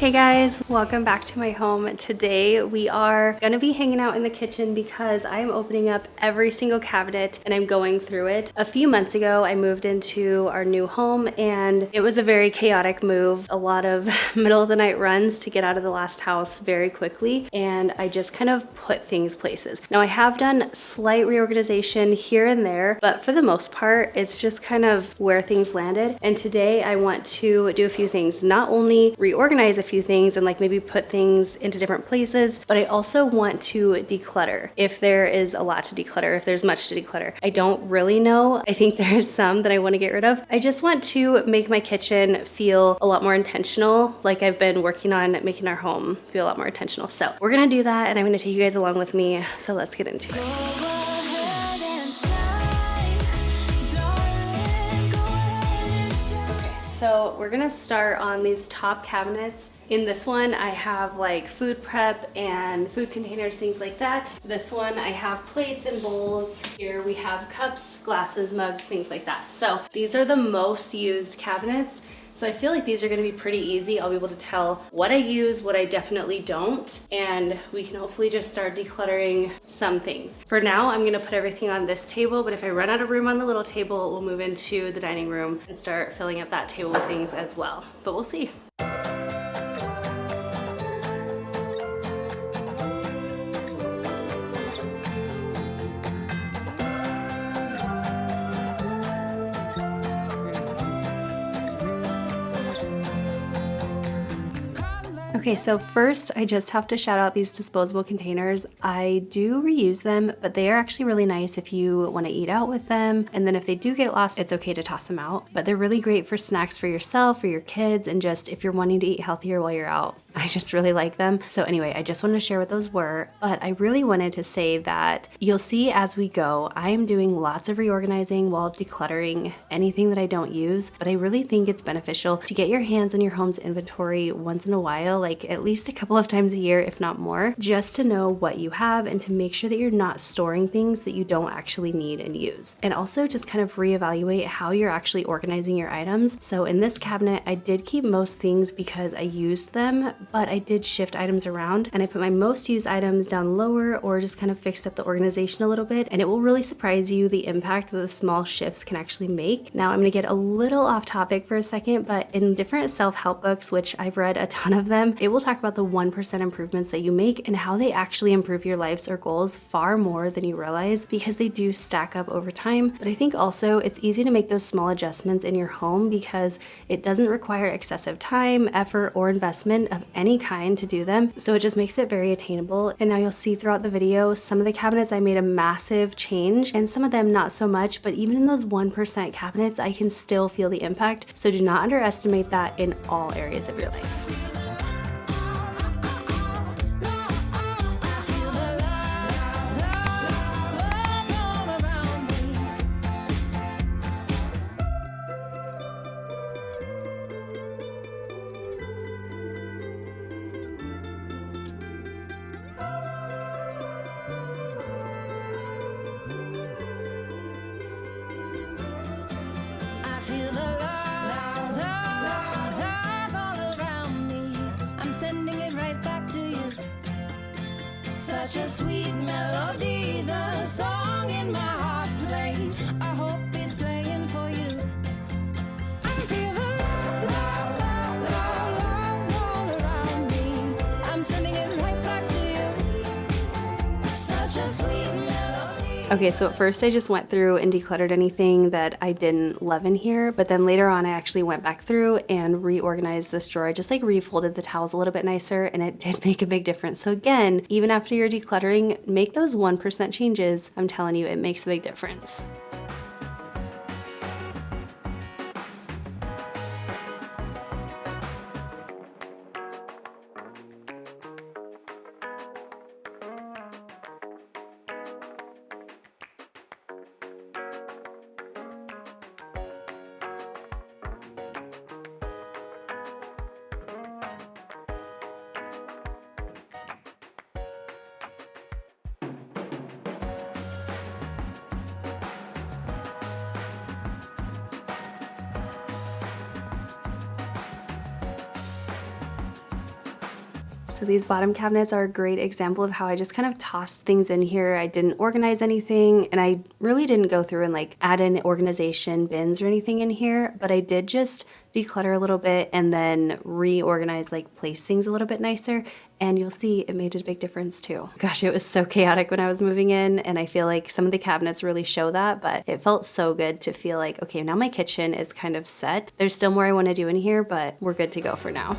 Hey guys, welcome back to my home. Today we are gonna be hanging out in the kitchen because I'm opening up every single cabinet and I'm going through it. A few months ago, I moved into our new home and it was a very chaotic move. A lot of middle of the night runs to get out of the last house very quickly, and I just kind of put things places. Now I have done slight reorganization here and there, but for the most part, it's just kind of where things landed. And today I want to do a few things, not only reorganize a few things and like maybe put things into different places, but I also want to declutter if there is a lot to declutter, if there's much to declutter. I don't really know. I think there's some that I want to get rid of. I just want to make my kitchen feel a lot more intentional, like I've been working on making our home feel a lot more intentional. So we're gonna do that and I'm gonna take you guys along with me. So let's get into it. So we're gonna start on these top cabinets. In this one, I have like food prep and food containers, things like that. This one, I have plates and bowls. Here we have cups, glasses, mugs, things like that. So these are the most used cabinets. So I feel like these are gonna be pretty easy. I'll be able to tell what I use, what I definitely don't, and we can hopefully just start decluttering some things. For now, I'm gonna put everything on this table, but if I run out of room on the little table, we'll move into the dining room and start filling up that table with things as well. But we'll see. Okay, so first I just have to shout out these disposable containers. I do reuse them, but they are actually really nice if you want to eat out with them. And then if they do get lost, it's okay to toss them out. But they're really great for snacks for yourself or your kids, and just if you're wanting to eat healthier while you're out. I just really like them. So anyway, I just wanted to share what those were, but I really wanted to say that you'll see as we go, I am doing lots of reorganizing while decluttering anything that I don't use, but I really think it's beneficial to get your hands on your home's inventory once in a while, like at least a couple of times a year, if not more, just to know what you have and to make sure that you're not storing things that you don't actually need and use. And also just kind of reevaluate how you're actually organizing your items. So in this cabinet, I did keep most things because I used them, but I did shift items around and I put my most used items down lower or just kind of fixed up the organization a little bit, and it will really surprise you the impact that the small shifts can actually make. Now I'm gonna get a little off topic for a second, but in different self-help books, which I've read a ton of them, it will talk about the 1% improvements that you make and how they actually improve your lives or goals far more than you realize, because they do stack up over time. But I think also it's easy to make those small adjustments in your home because it doesn't require excessive time, effort, or investment of any kind to do them. So it just makes it very attainable. And now you'll see throughout the video, some of the cabinets I made a massive change and some of them not so much, but even in those 1% cabinets, I can still feel the impact. So do not underestimate that in all areas of your life. Such a sweet melody, the song in my heart plays. I hope it's playing for you. I feel the love, love, love, love all around me. I'm sending it right back to you. Such a sweet melody. Okay, so at first I just went through and decluttered anything that I didn't love in here, but then later on I actually went back through and reorganized this drawer. I just like refolded the towels a little bit nicer, and it did make a big difference. So again, even after you're decluttering, make those 1% changes. I'm telling you, it makes a big difference. So these bottom cabinets are a great example of how I just kind of tossed things in here. I didn't organize anything, and I really didn't go through and like add in organization bins or anything in here, but I did just declutter a little bit and then reorganize, like place things a little bit nicer. And you'll see it made a big difference too. Gosh, it was so chaotic when I was moving in, and I feel like some of the cabinets really show that, but it felt so good to feel like, okay, now my kitchen is kind of set. There's still more I want to do in here, but we're good to go for now.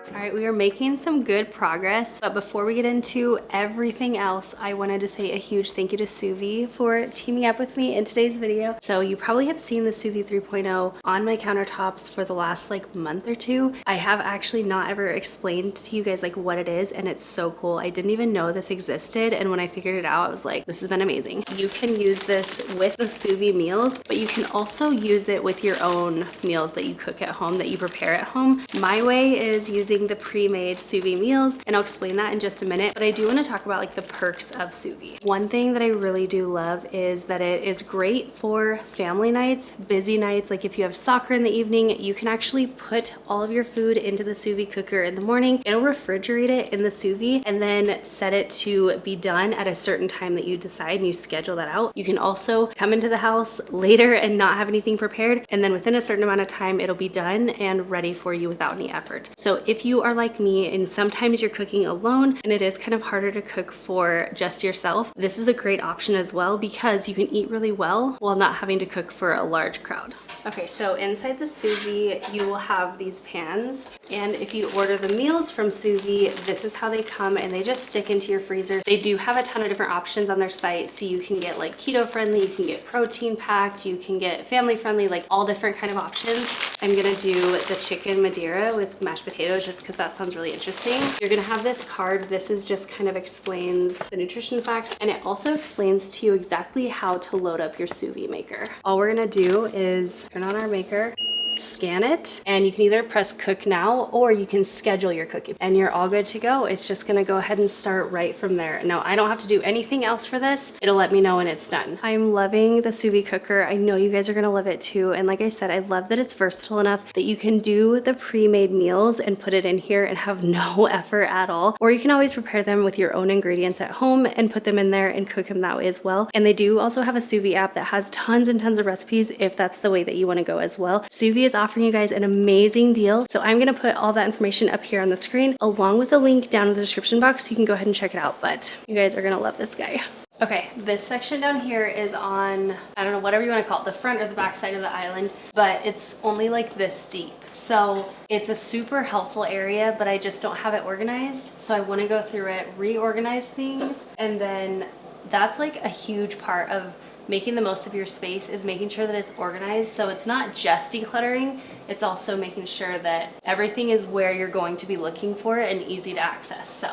All right, we are making some good progress, but before we get into everything else, I wanted to say a huge thank you to Suvie for teaming up with me in today's video. So you probably have seen the Suvie 3.0 on my countertops for the last like month or two. I have actually not ever explained to you guys like what it is, and it's so cool. I didn't even know this existed, and when I figured it out, I was like, this has been amazing. You can use this with the Suvie meals, but you can also use it with your own meals that you cook at home, that you prepare at home. My way is using the pre-made Suvie meals, and I'll explain that in just a minute, but I do want to talk about like the perks of Suvie. One thing that I really do love is that it is great for family nights, busy nights, like if you have soccer in the evening, you can actually put all of your food into the Suvie cooker in the morning. It'll refrigerate it in the Suvie and then set it to be done at a certain time that you decide, and you schedule that out. You can also come into the house later and not have anything prepared, and then within a certain amount of time it'll be done and ready for you without any effort. So if you are like me and sometimes you're cooking alone and it is kind of harder to cook for just yourself, this is a great option as well, because you can eat really well while not having to cook for a large crowd. Okay, so inside the Suvie you will have these pans, and if you order the meals from Suvie, this is how they come, and they just stick into your freezer. They do have a ton of different options on their site, so you can get like keto friendly, you can get protein packed, you can get family friendly, like all different kind of options. I'm gonna do the chicken Madeira with mashed potatoes just because that sounds really interesting. You're gonna have this card. This is just kind of explains the nutrition facts, and it also explains to you exactly how to load up your Suvie maker. All we're gonna do is turn on our maker, scan it, and you can either press cook now or you can schedule your cooking, and you're all good to go. It's just gonna go ahead and start right from there. Now, I don't have to do anything else for this. It'll let me know when it's done. I'm loving the Suvie cooker. I know you guys are gonna love it too, and like I said, I love that it's versatile enough that you can do the pre-made meals and put it in here and have no effort at all, or you can always prepare them with your own ingredients at home and put them in there and cook them that way as well. And they do also have a Suvie app that has tons and tons of recipes if that's the way that you want to go as well. Suvie is offering you guys an amazing deal, so I'm gonna put all that information up here on the screen along with a link down in the description box so you can go ahead and check it out, but you guys are gonna love this guy. Okay, this section down here is on, I don't know, whatever you want to call it, the front or the back side of the island, but it's only like this deep. So it's a super helpful area, but I just don't have it organized. So I want to go through it, reorganize things, and then that's like a huge part of making the most of your space, is making sure that it's organized. So it's not just decluttering, it's also making sure that everything is where you're going to be looking for it and easy to access. So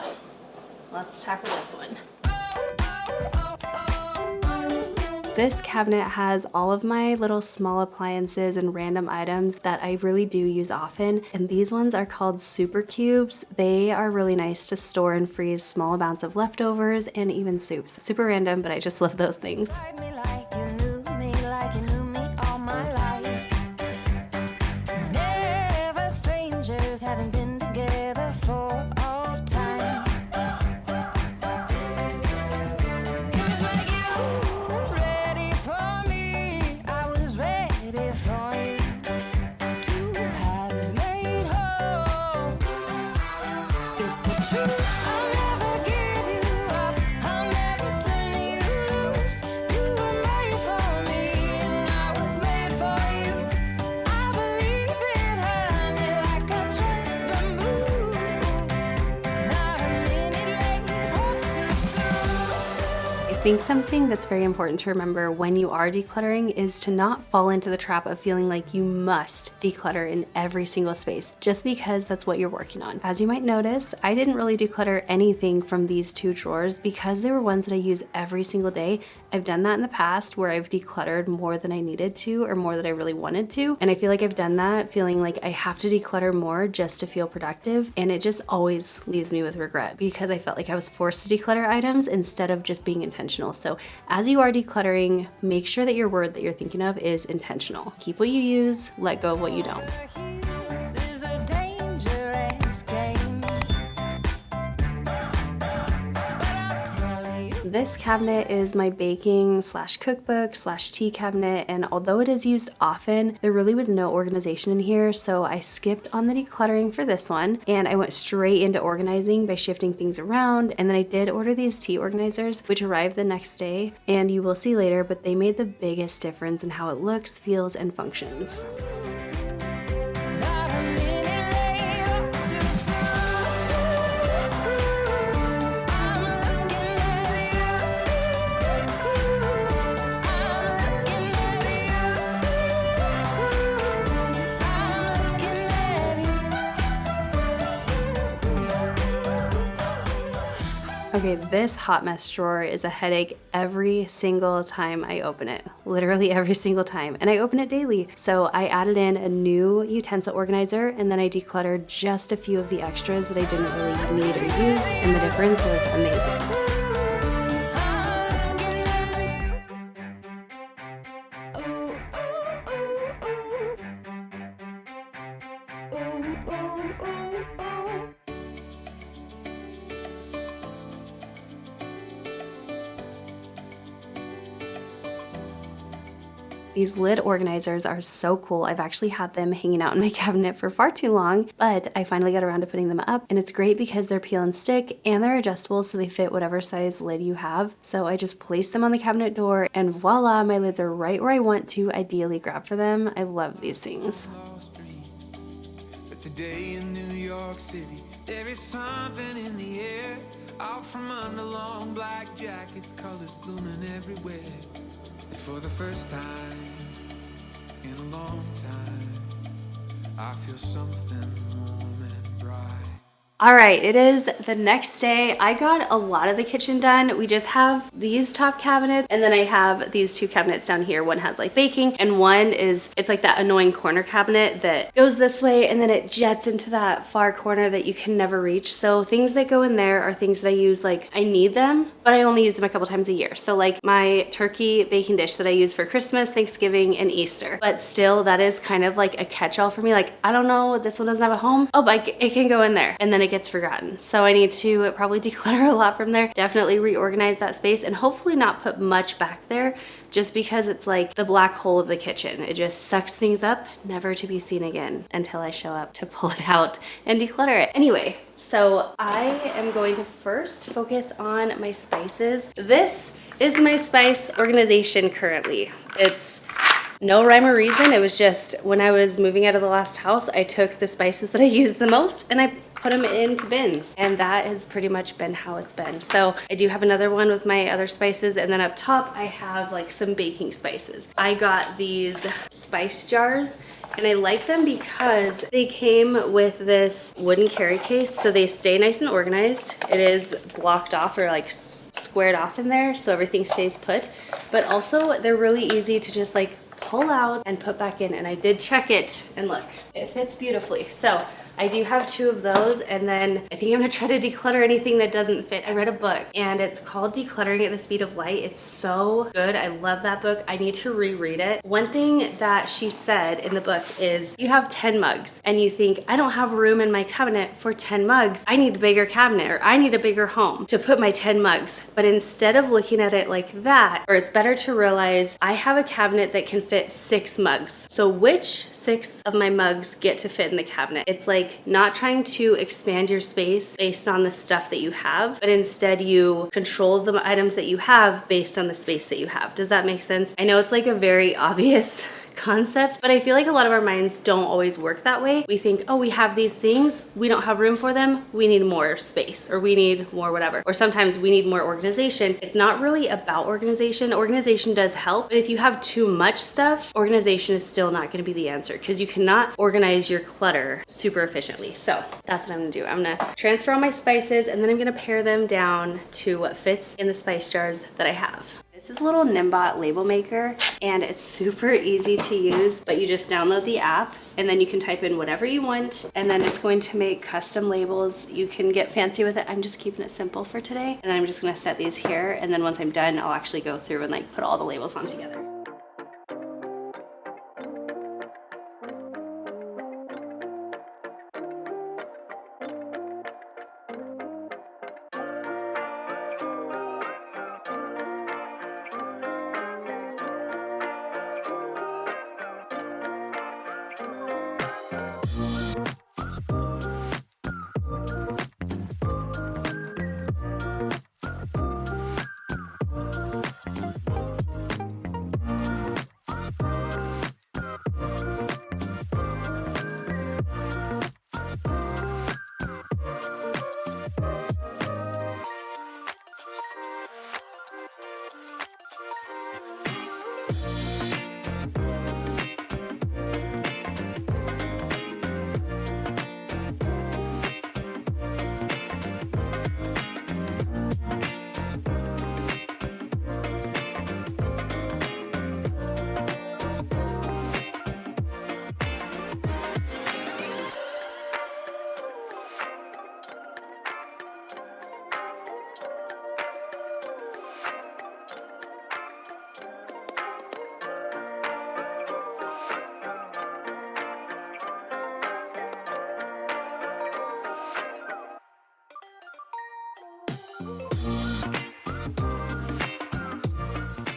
let's tackle this one. This cabinet has all of my little small appliances and random items that I really do use often, and these ones are called super cubes. They are really nice to store and freeze small amounts of leftovers and even soups. Super random, but I just love those things. Inside me like you knew me, like you knew me all my life. Never strangers, having been together for all time. It was like you were ready for me, I was ready for you. Two halves made whole. It's the truth. I'll never give you up, I'll never turn you loose. You were made for me and I was made for you. I believe in honey like I trust the moon. Not a minute late, hope too soon. I think something that's very important to remember when you are decluttering is to not fall into the trap of feeling like you must declutter in every single space just because that's what you're working on. As you might notice, I didn't really declutter anything from these 2 drawers because they were ones that I use every single day. I've done that in the past where I've decluttered more than I needed to or more than I really wanted to, and I feel like I've done that feeling like I have to declutter more just to feel productive, and it just always leaves me with regret because I felt like I was forced to declutter items instead of just being intentional. So as you are decluttering, make sure that your word that you're thinking of is intentional. Keep what you use, let go of what you don't. This is a dangerous game. But I'll tell you. This cabinet is my baking / cookbook / tea cabinet, and although it is used often, there really was no organization in here, so I skipped on the decluttering for this one and I went straight into organizing by shifting things around. And then I did order these tea organizers, which arrived the next day, and you will see later, but they made the biggest difference in how it looks, feels, and functions. Not a minute later, too soon. I'm looking at you. I'm looking Okay, this hot mess drawer is a headache every single time I open it. Literally every single time. And I open it daily. So I added in a new utensil organizer and then I decluttered just a few of the extras that I didn't really need or use, and the difference was amazing. These lid organizers are so cool. I've actually had them hanging out in my cabinet for far too long, but I finally got around to putting them up, and it's great because they're peel and stick and they're adjustable so they fit whatever size lid you have. So I just place them on the cabinet door and voila, my lids are right where I want to ideally grab for them. I love these things. But today in New York City, there is something in the air. Out from under long black jackets, colors blooming everywhere. And for the first time in a long time, I feel something warm and bright. All right, it is the next day. I got a lot of the kitchen done. We just have these top cabinets, and then I have these 2 cabinets down here. One has like baking, and one is, it's like that annoying corner cabinet that goes this way and then it jets into that far corner that you can never reach. So things that go in there are things that I use, like I need them, but I only use them a couple times a year. So like my turkey baking dish that I use for Christmas, Thanksgiving, and Easter. But still, that is kind of like a catch-all for me. Like, I don't know, this one doesn't have a home. Oh, but it can go in there. And then it gets forgotten. So I need to probably declutter a lot from there. Definitely reorganize that space and hopefully not put much back there, just because it's like the black hole of the kitchen. It just sucks things up, never to be seen again until I show up to pull it out and declutter it. Anyway, so I am going to first focus on my spices. This is my spice organization currently. It's no rhyme or reason. It was just when I was moving out of the last house, I took the spices that I used the most and I put them into bins, and that has pretty much been how it's been. So I do have another one with my other spices, and then up top I have like some baking spices. I got these spice jars and I like them because they came with this wooden carry case, so they stay nice and organized. It is blocked off or like squared off in there, so everything stays put, but also they're really easy to just like pull out and put back in. And I did check it and look, it fits beautifully. So I do have 2 of those, and then I think I'm gonna try to declutter anything that doesn't fit. I read a book and it's called Decluttering at the Speed of Light. It's so good. I love that book. I need to reread it. One thing that she said in the book is you have 10 mugs and you think, I don't have room in my cabinet for 10 mugs. I need a bigger cabinet, or I need a bigger home to put my 10 mugs. But instead of looking at it like that, or it's better to realize I have a cabinet that can fit 6 mugs. So which 6 of my mugs get to fit in the cabinet? It's like not trying to expand your space based on the stuff that you have, but instead you control the items that you have based on the space that you have. Does that make sense? I know it's like a very obvious concept, but I feel like a lot of our minds don't always work that way. We think, oh, we have these things, we don't have room for them, we need more space, or we need more whatever. Or sometimes we need more organization. It's not really about organization. Organization does help, but if you have too much stuff, organization is still not gonna be the answer because you cannot organize your clutter super efficiently. So that's what I'm gonna do. I'm gonna transfer all my spices and then I'm gonna pare them down to what fits in the spice jars that I have. This is a little Nimbot label maker and it's super easy to use, but you just download the app and then you can type in whatever you want and then it's going to make custom labels. You can get fancy with it. I'm just keeping it simple for today. And then I'm just gonna set these here and then once I'm done, I'll actually go through and like put all the labels on together.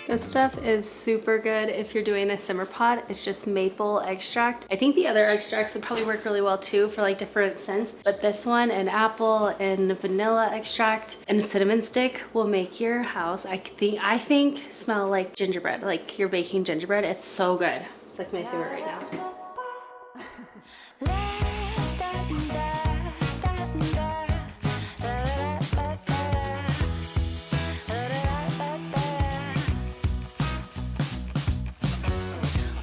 This stuff is super good if you're doing a simmer pot. It's just maple extract. I think the other extracts would probably work really well too for like different scents, but this one and apple and vanilla extract and cinnamon stick will make your house, I think smell like gingerbread, like you're baking gingerbread. It's so good. It's like my favorite right now.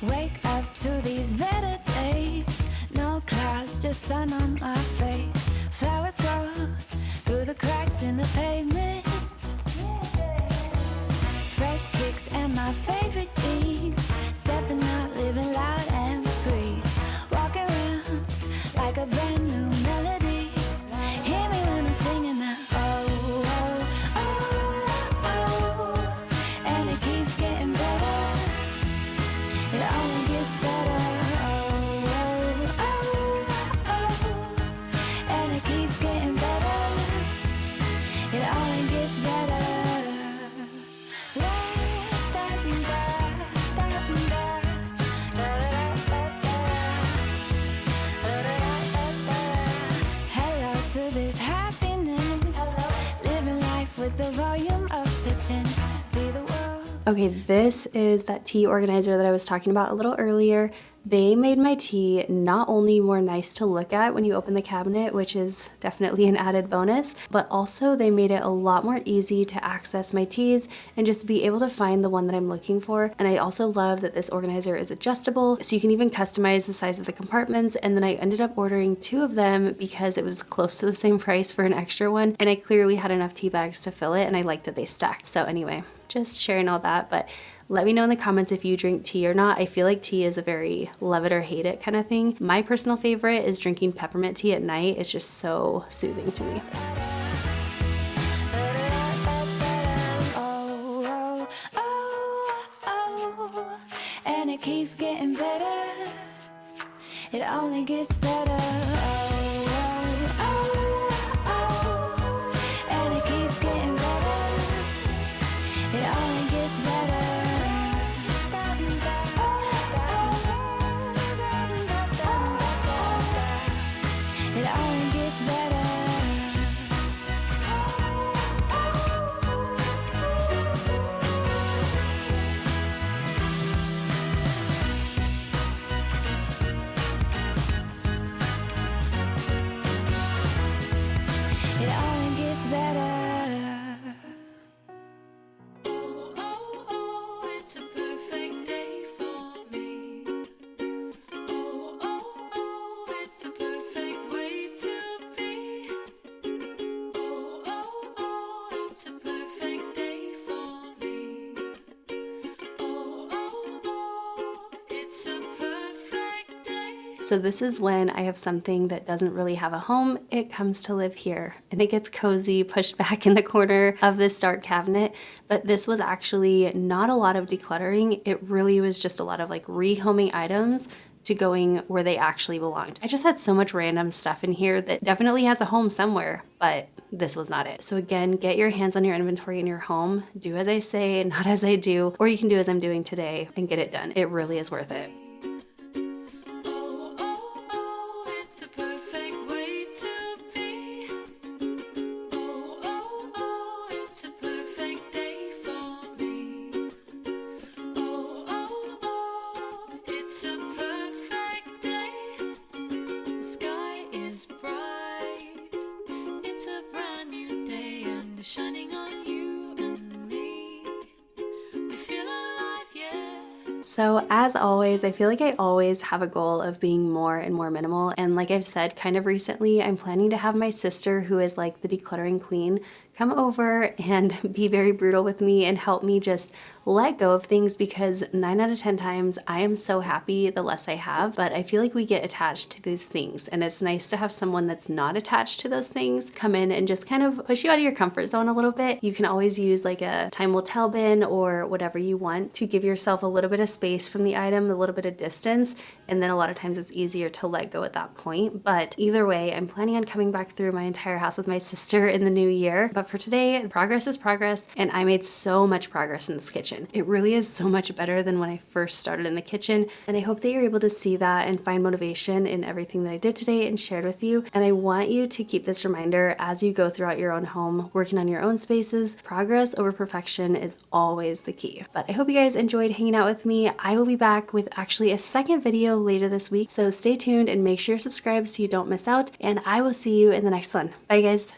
Wake up to these better days. No clouds, just sun on my face. Flowers grow through the cracks in the pavement. Fresh kicks and my favorite jeans. Stepping out, living loud and free. Walk around like a brand new melody. Hear me when I'm singing now. Oh, oh, oh, oh. And it keeps getting better. It only gets better. Oh, oh, oh. And it keeps getting better. It only gets better. Hello to this happiness. Living life with the volume up to 10. See the world. Okay, this is that tea organizer that I was talking about a little earlier. They made my tea not only more nice to look at when you open the cabinet, which is definitely an added bonus, but also they made it a lot more easy to access my teas and just be able to find the one that I'm looking for. And I also love that this organizer is adjustable, so you can even customize the size of the compartments. And then I ended up ordering 2 of them because it was close to the same price for an extra one, and I clearly had enough tea bags to fill it, and I like that they stacked. So anyway, just sharing all that, but let me know in the comments if you drink tea or not. I feel like tea is a very love it or hate it kind of thing. My personal favorite is drinking peppermint tea at night. It's just so soothing to me. Oh, oh, oh. And it keeps getting better. It only gets better. Oh, oh, oh. And it keeps getting better. It only gets better. It only gets better. So this is when I have something that doesn't really have a home, it comes to live here and it gets cozy pushed back in the corner of this dark cabinet. But this was actually not a lot of decluttering. It really was just a lot of like rehoming items to going where they actually belonged. I just had so much random stuff in here that definitely has a home somewhere, but this was not it. So again, get your hands on your inventory in your home. Do as I say, not as I do, or you can do as I'm doing today and get it done. It really is worth it. Oh, oh, oh, it's a perfect way to be. Oh, oh, oh, it's a perfect day for me. Oh, oh, oh, it's a perfect day. The sky is bright. It's a brand new day and it's shining on you and me. We feel alive, yeah. So as always, I feel like I always have a goal of being more and more minimal. And like I've said kind of recently, I'm planning to have my sister, who is like the decluttering queen, come over and be very brutal with me and help me just let go of things, because 9 out of 10 times I am so happy the less I have, but I feel like we get attached to these things, and it's nice to have someone that's not attached to those things come in and just kind of push you out of your comfort zone a little bit. You can always use like a time will tell bin or whatever you want to give yourself a little bit of space from the item, a little bit of distance, and then a lot of times it's easier to let go at that point. But either way, I'm planning on coming back through my entire house with my sister in the new year. But for today, progress is progress, and I made so much progress in this kitchen. It really is so much better than when I first started in the kitchen, and I hope that you're able to see that and find motivation in everything that I did today and shared with you. And I want you to keep this reminder as you go throughout your own home, working on your own spaces. Progress over perfection is always the key. But I hope you guys enjoyed hanging out with me. I will be back with actually a second video later this week, so stay tuned and make sure you're subscribed so you don't miss out, and I will see you in the next one. Bye guys.